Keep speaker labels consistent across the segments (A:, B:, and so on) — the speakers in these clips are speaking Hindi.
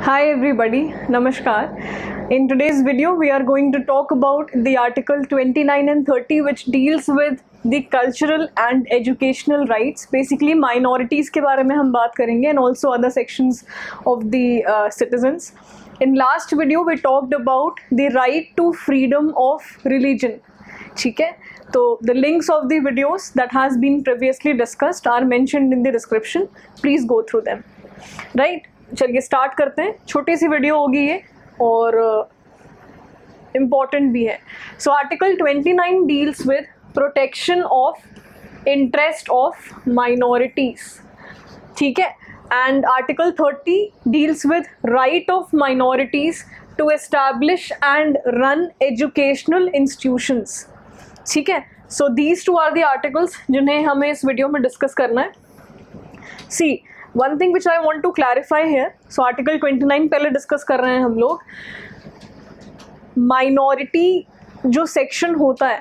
A: Hi everybody, Namaskar. In today's video we are going to talk about the article 29 and 30 which deals with the cultural and educational rights. Basically minorities के बारे में हम बात करेंगे and also other sections of the citizens. In last video we talked about the right to freedom of religion. ठीक है, तो the links of the videos that has been previously discussed are mentioned in the description. Please go through them. Right? चलिए स्टार्ट करते हैं. छोटी सी वीडियो होगी ये और इम्पॉर्टेंट भी है. So article 29 deals with protection of interest of minorities. ठीक है, and article 30 deals with right of minorities to establish and run educational institutions. ठीक है, so these two are the articles जिन्हें हमें इस वीडियो में डिस्कस करना है. सी one thing which I want to clarify here, so article 29 पहले डिस्कस कर रहे हैं हम लोग. माइनॉरिटी जो सेक्शन होता है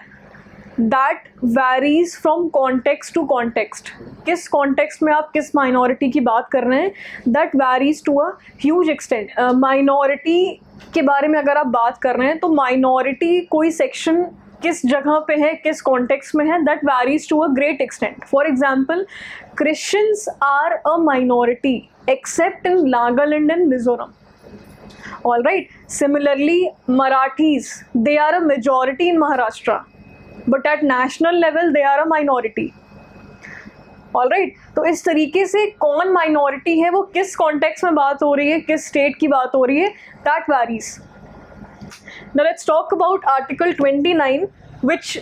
A: that varies from context to context. किस कॉन्टेक्स्ट में आप किस माइनॉरिटी की बात कर रहे हैं that varies to a huge extent. Minority के बारे में अगर आप बात कर रहे हैं तो माइनॉरिटी कोई सेक्शन किस जगह पे है, किस कॉन्टेक्स्ट में है, that varies to a great extent. For example, Christians are a minority except in Nagaland and Mizoram. All right. Similarly, Marathis, they are a majority in Maharashtra, but at national level they are a minority. All right. तो इस तरीके से कौन minority है, वो किस context में बात हो रही है, किस state की बात हो रही है, that varies. Now let's talk about Article 29, which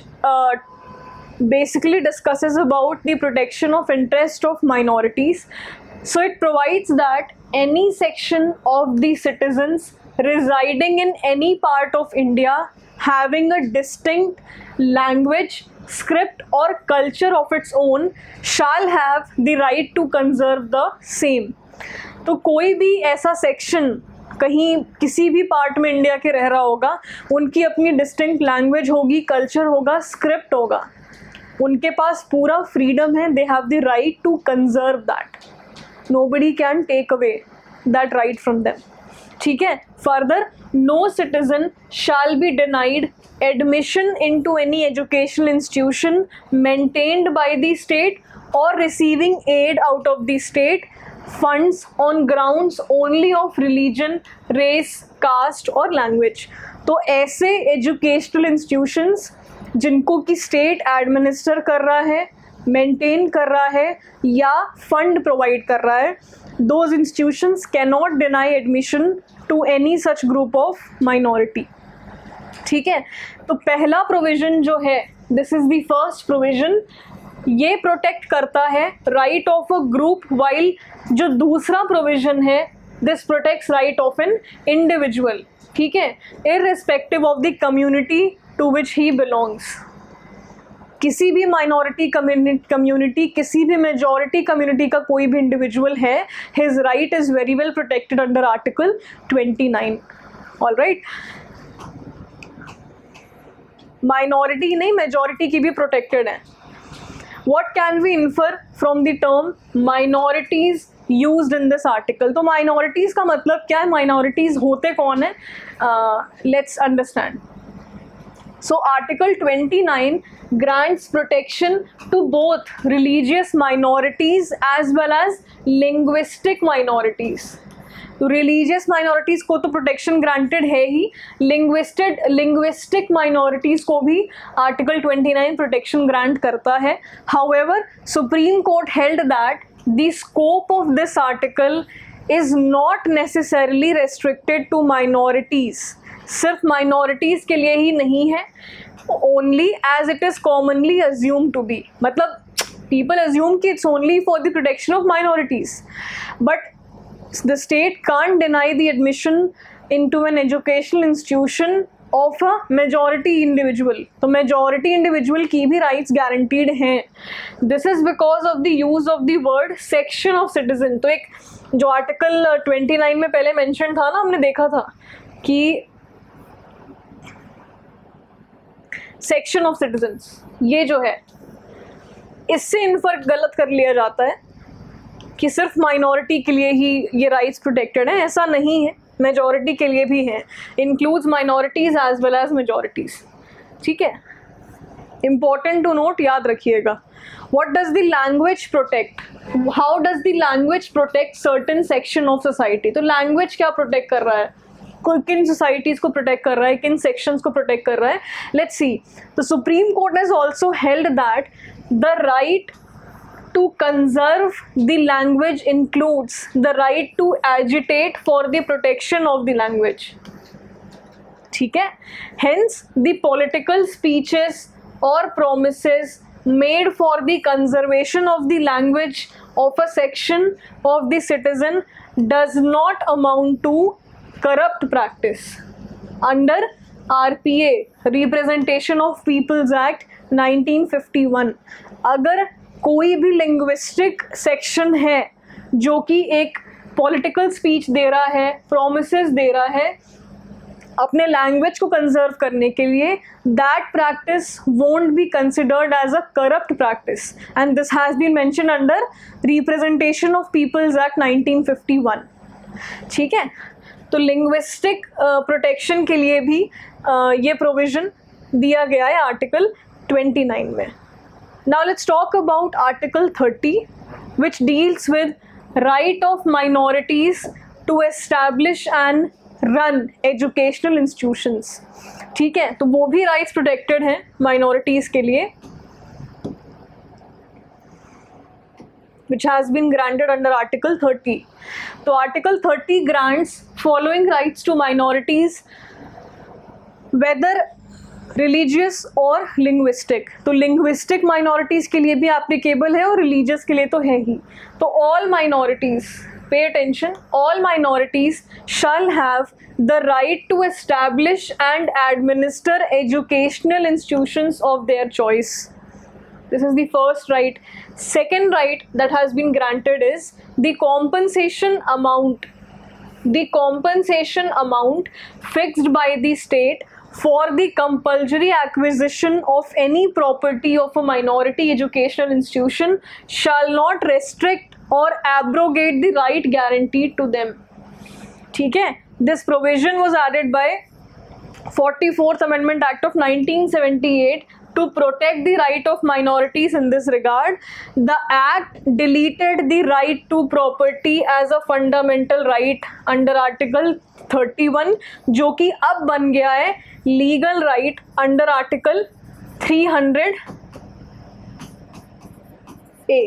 A: basically discusses about the protection of interest of minorities. So it provides that any section of the citizens residing in any part of India having a distinct language, script or culture of its own shall have the right to conserve the same. तो कोई भी ऐसा सेक्शन कहीं किसी भी पार्ट में इंडिया के रह रहा होगा, उनकी अपनी डिस्टिंक्ट लैंग्वेज होगी, कल्चर होगा, स्क्रिप्ट होगा, उनके पास पूरा फ्रीडम है. They have the right to conserve that. Nobody can take away that right from them. ठीक है. Further, no citizen shall be denied admission into any educational institution maintained by the state or receiving aid out of the state funds on grounds only of religion, race, caste or language. तो ऐसे एजुकेशनल इंस्टीट्यूशंस जिनको कि स्टेट एडमिनिस्टर कर रहा है, मेंटेन कर रहा है या फंड प्रोवाइड कर रहा है, those institutions can not deny admission to any such group of minority. ठीक है. तो पहला प्रोविजन जो है, this is the first provision, ये प्रोटेक्ट करता है right of a group, while जो दूसरा प्रोविजन है this protects right of an individual. ठीक है, irrespective of the community to which he belongs. किसी भी माइनॉरिटी कम्युनिटी, किसी भी मेजॉरिटी कम्युनिटी का कोई भी इंडिविजुअल है, his right is very well protected under article 29. All right. Minority नहीं, मेजॉरिटी की भी प्रोटेक्टेड है. What can we infer from the term minorities used in this article? तो minorities का मतलब क्या है, minorities होते कौन है? Let's understand. So Article 29 grants protection to both religious minorities as well as linguistic minorities. तो रिलीजियस माइनॉरिटीज़ को तो प्रोटेक्शन ग्रांटेड है ही, लिंग्विस्टिक माइनॉरिटीज़ को भी आर्टिकल 29 प्रोटेक्शन ग्रांट करता है. However, Supreme Court held that the scope of this article is not necessarily restricted to minorities. सिर्फ माइनॉरिटीज़ के लिए ही नहीं है, only as it is commonly assume to be. मतलब पीपल अज्यूम कि it's only for the protection of minorities, but the state can't deny the admission into an educational institution of a majority individual. तो majority individual की भी rights guaranteed हैं. This is because of the use of the word section of citizen. तो एक जो आर्टिकल 29 में पहले मेंशन था ना, हमने देखा था कि सेक्शन ऑफ सिटीजन्स, ये जो है इससे इन्फर गलत कर लिया जाता है कि सिर्फ माइनॉरिटी के लिए ही ये राइट्स प्रोटेक्टेड हैं, ऐसा नहीं है, मेजॉरिटी के लिए भी हैं, includes minorities as well as majorities. ठीक है, इंपॉर्टेंट टू नोट, याद रखिएगा। What does the language protect? How does the language protect certain section of society? तो language क्या protect कर रहा है, किन societies को protect कर रहा है, किन sections को protect कर रहा है? Let's see. The Supreme Court has also held that the right to conserve the language includes the right to agitate for the protection of the language. ठीक है, hence the political speeches or promises made for the conservation of the language of a section of the citizen does not amount to corrupt practice under RPA, Representation of People's Act 1951। अगर कोई भी लिंग्विस्टिक सेक्शन है जो कि एक पॉलिटिकल स्पीच दे रहा है, प्रोमिसेस दे रहा है अपने लैंग्वेज को कंजर्व करने के लिए, that practice won't be considered as a corrupt practice, and this has been mention under representation of people's act 1951। ठीक है, तो लिंग्विस्टिक प्रोटेक्शन के लिए भी ये प्रोविज़न दिया गया है आर्टिकल 29 में। Now let's talk about article 30 which deals with right of minorities to establish and run educational institutions. ठीक है, तो वो भी राइट्स प्रोटेक्टेड हैं माइनॉरिटीज़ के लिए, which has been granted under Article 30. तो Article 30 grants following rights to minorities whether religious और linguistic। तो linguistic minorities के लिए भी applicable है और religious के लिए तो है ही। तो all minorities, pay attention, all minorities shall have the right to establish and administer educational institutions of their choice. This is the first right. Second right that has been granted is the compensation amount. The compensation amount fixed by the state for the compulsory acquisition of any property of a minority educational institution shall not restrict or abrogate the right guaranteed to them. ठीक है, this provision was added by 44th Amendment Act of 1978 to protect the right of minorities in this regard. The act deleted the right to property as a fundamental right under Article 31, जो कि अब बन गया है legal right under Article 300A।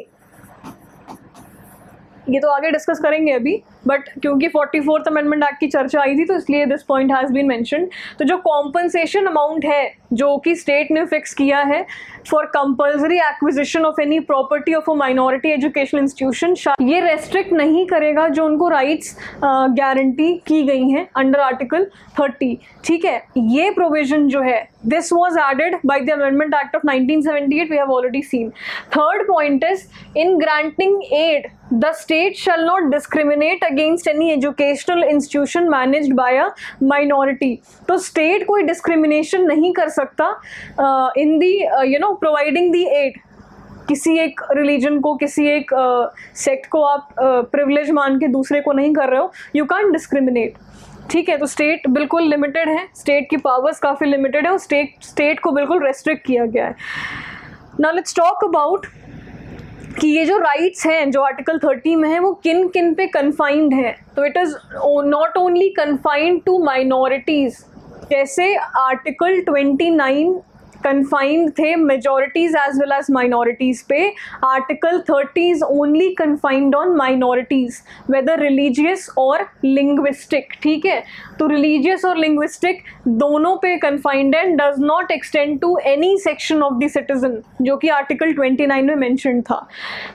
A: ये तो आगे डिस्कस करेंगे अभी, बट क्योंकि 44th अमेंडमेंट एक्ट की चर्चा आई थी तो इसलिए this point has been mentioned. तो जो कॉम्पनसेशन अमाउंट है जो कि स्टेट ने फिक्स किया है for compulsory acquisition of any property of a minority educational institution, ये रेस्ट्रिक्ट नहीं करेगा जो उनको राइट्स गारंटी की गई हैं अंडर आर्टिकल 30। ठीक है, ये प्रोविजन जो है this was added by the Amendment Act of 1978, we have already seen. Third point is, in granting aid, the state shall not discriminate against any educational institution managed by a minority. तो state कोई discrimination नहीं कर सकता in the providing the aid। किसी एक रिलीजन को, किसी एक सेक्ट को आप प्रिविलेज मान के दूसरे को नहीं कर रहे हो, यू कांट डिस्क्रिमिनेट। ठीक है, तो स्टेट बिल्कुल लिमिटेड है, स्टेट की पावर्स काफ़ी लिमिटेड है और स्टेट को बिल्कुल रेस्ट्रिक्ट किया गया है। नाउ लेट्स टॉक अबाउट कि ये जो राइट्स हैं जो आर्टिकल 30 में है वो किन किन पे कन्फाइंड है। तो it is not only confined to minorities, जैसे आर्टिकल 29 कन्फाइंड थे majorities as well as minorities पे, article 30 is only confined on minorities whether religious और लिंग्विस्टिक। ठीक है, तो रिलीजियस और लिंग्विस्टिक दोनों पे confined and does not extend to any section of the citizen, जो कि आर्टिकल 29 में मेंशन था।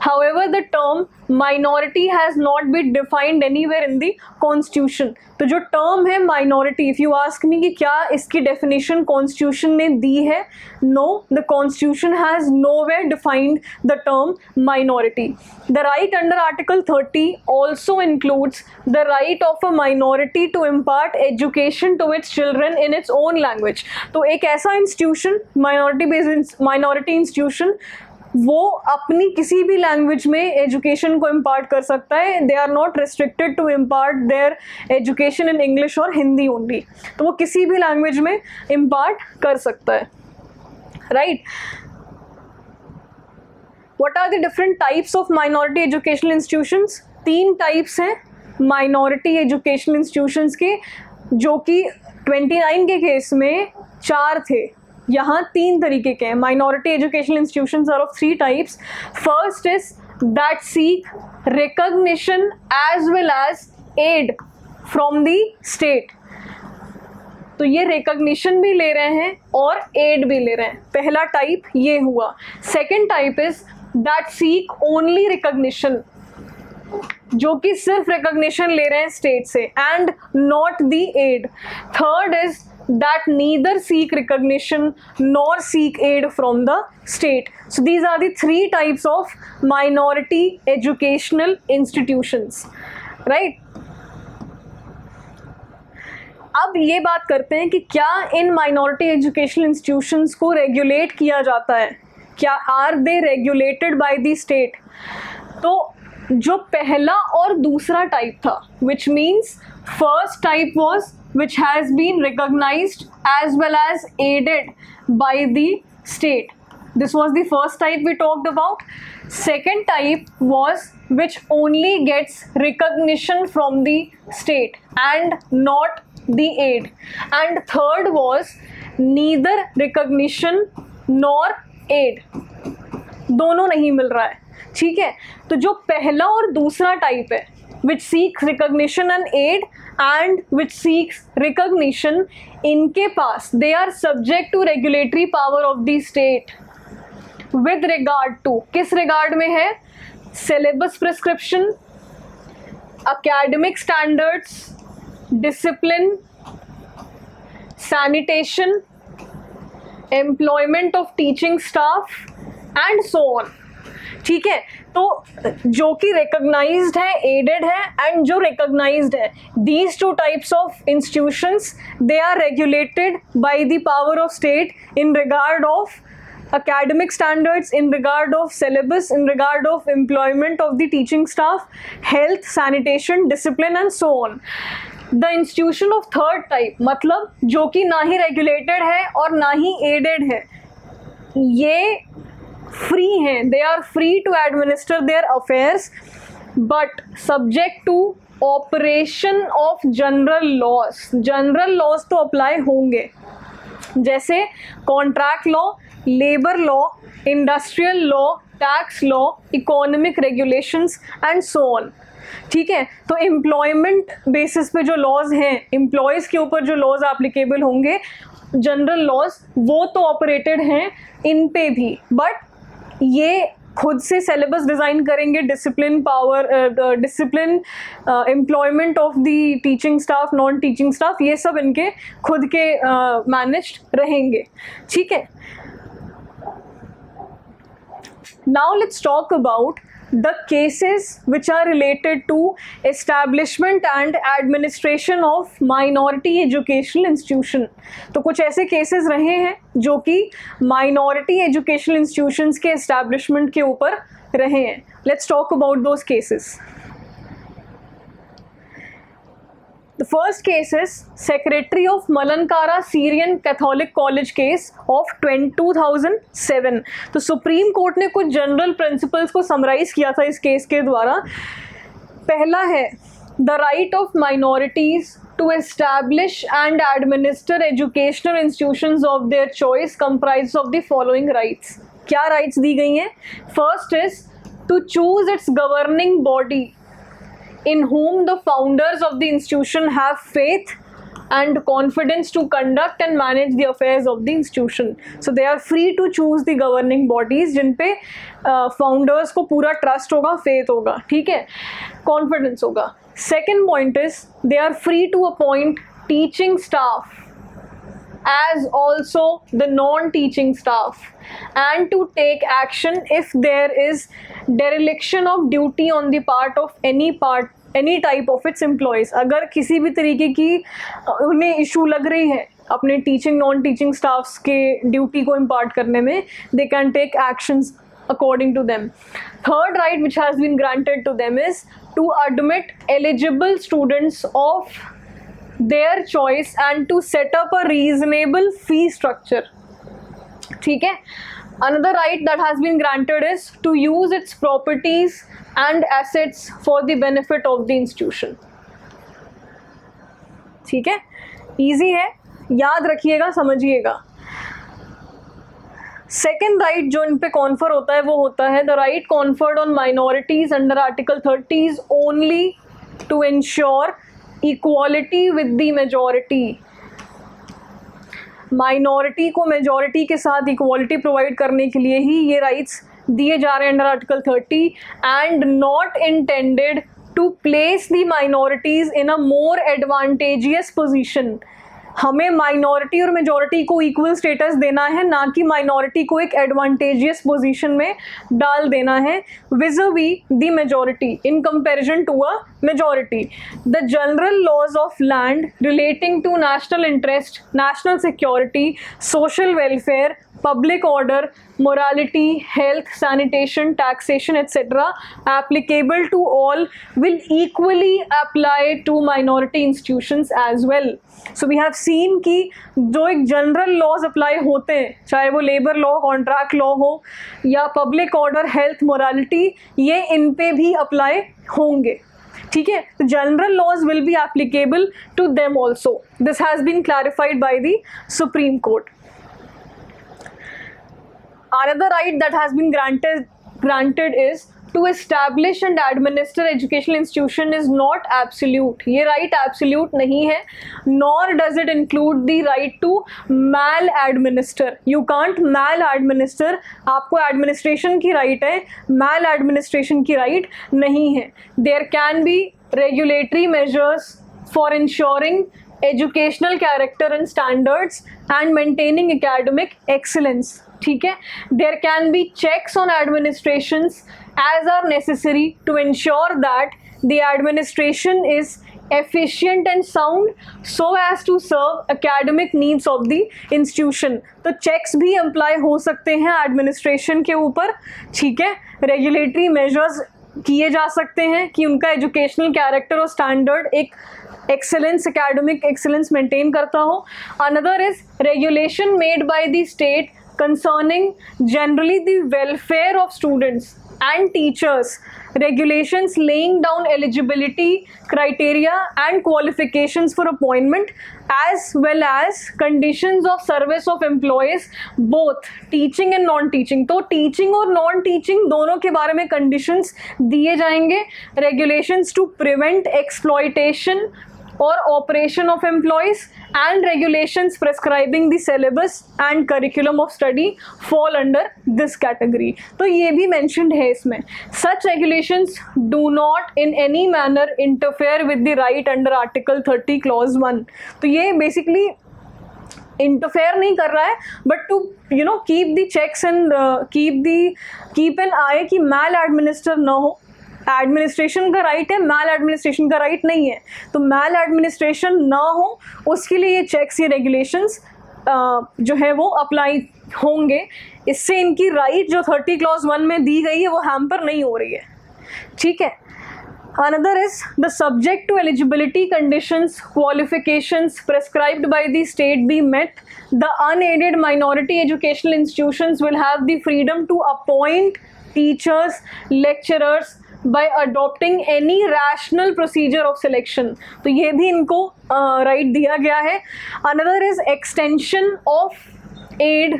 A: However the term minority has not been defined anywhere in the constitution. तो जो टर्म है minority, if you ask me कि क्या इसकी डेफिनेशन कॉन्स्टिट्यूशन ने दी है, no, the constitution has nowhere defined the term minority. The right under Article 30 also includes the right of a minority to impart education to its children in its own language. तो एक ऐसा institution, minority based minority institution वो अपनी किसी भी लैंग्वेज में एजुकेशन को इम्पार्ट कर सकता है. They are not restricted to impart their education in English और हिंदी ओनली. तो वो किसी भी लैंग्वेज में इम्पार्ट कर सकता है, right. What are the different types of minority educational institutions? 3 types हैं माइनॉरिटी एजुकेशनल इंस्टीट्यूशंस के, जो कि 29 के केस में 4 थे, यहाँ 3 तरीके के हैं. Minority educational institutions are of 3 types. First is that seek recognition as well as aid from the state. तो ये रिकॉग्निशन भी ले रहे हैं और एड भी ले रहे हैं. पहला टाइप ये हुआ. Second type is that seek only recognition, जो कि सिर्फ रिकॉग्निशन ले रहे हैं स्टेट से and not the aid. Third is that neither seek recognition nor seek aid from the state. So these are the 3 types of minority educational institutions, right? अब ये बात करते हैं कि क्या इन minority educational institutions को रेगुलेट किया जाता है, क्या are they regulated by the state. तो जो पहला और दूसरा टाइप था, which means first type was which has been recognized as well as aided by the state. This was the first type we talked about. Second type was which only gets recognition from the state and not the aid. And third was neither recognition nor aid. दोनों नहीं मिल रहा है, ठीक है. तो जो पहला और दूसरा टाइप है, which seeks recognition and aid and which seeks recognition, इनके पास they are subject to regulatory power of the state with regard to, किस regard में है, syllabus prescription, academic standards, discipline, sanitation, employment of teaching staff and so on. ठीक है. तो जो कि रिकॉग्नाइज्ड है, एडेड है एंड जो रिकॉग्नाइज्ड है, these 2 types of institutions they are regulated by the power of state in regard of academic standards, in regard of syllabus, in regard of employment of the teaching staff, health, sanitation, discipline and so on. The institution of third type, मतलब जो कि ना ही regulated है और ना ही aided है, ये फ्री हैं. They are free to administer their affairs but subject to operation of general laws. General laws तो अप्लाई होंगे, जैसे contract law, labour law, industrial law, tax law, economic regulations and so on. ठीक है. तो एम्प्लॉयमेंट बेसिस पे जो लॉज हैं, एम्प्लॉयज़ के ऊपर जो लॉज एप्लीकेबल होंगे, जनरल लॉज, वो तो ऑपरेटेड हैं इन पे भी, बट ये खुद से सिलेबस डिज़ाइन करेंगे, discipline power, discipline, employment of the teaching staff, non teaching staff, ये सब इनके खुद के मैनेज्ड रहेंगे. ठीक है. Now let's talk about the cases which are related to establishment and administration of minority educational institution. तो कुछ ऐसे cases रहे हैं जो कि minority educational institutions के establishment के ऊपर रहे हैं. Let's talk about those cases. The first case is Secretary of Malankara Syrian Catholic College case of 2007. तो सुप्रीम कोर्ट ने कुछ जनरल प्रिंसिपल्स को समराइज किया था इस केस के द्वारा. पहला है the right of minorities to establish and administer educational institutions of their choice comprise of the following rights. क्या राइट्स दी गई हैं? First is to choose its governing body in whom the founders of the institution have faith and confidence to conduct and manage the affairs of the institution. So they are free to choose the governing bodies जिन पे founders को पूरा trust होगा, faith होगा, ठीक है, confidence होगा. Second point is they are free to appoint teaching staff as also the non-teaching staff and to take action if there is dereliction of duty on the part of any type of its employees. अगर किसी भी तरीके की उन्हें इशू लग रही है अपने टीचिंग नॉन टीचिंग स्टाफ्स के ड्यूटी को इम्पार्ट करने में, they can take actions according to them. Third right which has been granted to them is to admit eligible students of their choice and to set up a reasonable fee structure. ठीक है. Another right that has been granted is to use its properties and assets for the benefit of the institution. ठीक है, easy है, याद रखिएगा, समझिएगा. सेकेंड राइट जो इन पे कॉन्फर होता है वो होता है the right conferred on minorities under article 30 is only to ensure equality with the majority. Minority को मेजॉरिटी के साथ इक्वालिटी प्रोवाइड करने के लिए ही ये राइट्स दिए जा रहे हैं under article 30 and not intended to place the minorities in a more advantageous position. हमें माइनॉरिटी और मेजॉरिटी को इक्वल स्टेटस देना है, ना कि माइनॉरिटी को एक एडवांटेजियस पोजीशन में डाल देना है vis a vis the majority in comparison to a majority. The general laws of land relating to national interest, national security, social welfare, public order, morality, health, sanitation, taxation, etc. applicable to all will equally apply to minority institutions as well. So we have seen कि जो एक जनरल लॉज अप्लाई होते हैं, चाहे वो लेबर लॉ, कॉन्ट्रैक्ट लॉ हो या पब्लिक ऑर्डर, हेल्थ, मोरालिटी, ये इन पे भी अप्लाई होंगे. ठीक है, general laws will be applicable to them also. This has been clarified by the Supreme Court. Another right that has been granted is to establish and administer educational institution is not absolute. ये right absolute नहीं है, nor does it include the right to maladminister. You can't maladminister. आपको administration की right है, maladministration की right नहीं है. There can be regulatory measures for ensuring educational character and standards and maintaining academic excellence. ठीक है, there can be checks on administrations as are necessary to ensure that the administration is efficient and sound so as to serve academic needs of the institution. तो checks भी अप्लाई हो सकते हैं administration के ऊपर. ठीक है, regulatory measures किए जा सकते हैं कि उनका एजुकेशनल कैरेक्टर और स्टैंडर्ड एक एक्सेलेंस, एकेडमिक एक्सेलेंस मेंटेन करता हो. Another is regulation made by the state concerning generally the welfare of students and teachers, regulations laying down eligibility criteria and qualifications for appointment as well as conditions of service of employees both teaching and non teaching. तो teaching और non teaching दोनों के बारे में conditions दिए जाएंगे. regulations to prevent exploitation or operation of employees and regulations prescribing the syllabus and curriculum of study fall under this category. तो ये भी mentioned है इसमें. Such regulations do not in any manner interfere with the right under Article 30 Clause 1. तो ये basically interfere नहीं कर रहा है, but to keep the checks and keep an eye कि maladminister ना हो. एडमिनिस्ट्रेशन का राइट है, मैल एडमिनिस्ट्रेशन का राइट नहीं है. तो मैल एडमिनिस्ट्रेशन ना हो उसके लिए ये चेक्स, ये रेगुलेशंस जो है वो अप्लाई होंगे. इससे इनकी राइट जो 30 क्लॉज 1 में दी गई है वो हैम्पर नहीं हो रही है. ठीक है. Another is the subject to eligibility conditions, qualifications prescribed by the state be met, the unaided minority educational institutions will have the freedom to appoint teachers, lecturers by adopting any rational procedure of selection. तो ये भी इनको राइट दिया गया है. Another is extension of aid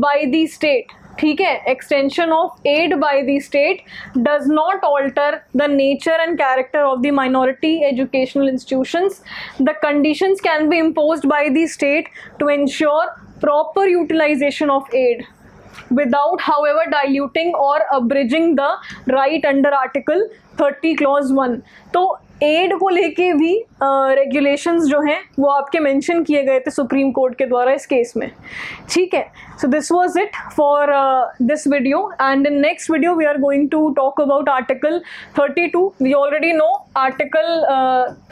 A: by the state. ठीक है, extension of aid by the state does not alter the nature and character of the minority educational institutions. The conditions can be imposed by the state to ensure proper utilization of aid without however diluting or abridging the right under Article 30 Clause 1. तो एड को लेके भी रेगुलेशंस जो हैं वो आपके मेंशन किए गए थे सुप्रीम कोर्ट के द्वारा इस केस में. ठीक है, so this was it for this video and in next video we are going to talk about article 32. We already know article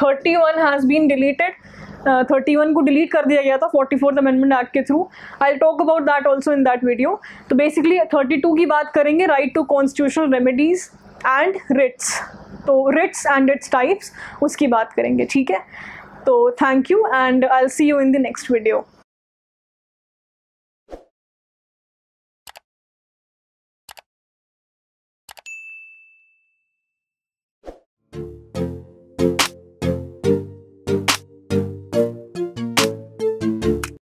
A: 31 has been deleted 31 को डिलीट कर दिया गया था 44th अमेंडमेंट एक्ट के थ्रू. I talk about that also in that video. तो बेसिकली 32 की बात करेंगे, right to constitutional remedies and writs. तो रिट्स एंड इट्स टाइप्स उसकी बात करेंगे. ठीक है, तो thank you and I will see you in the next video.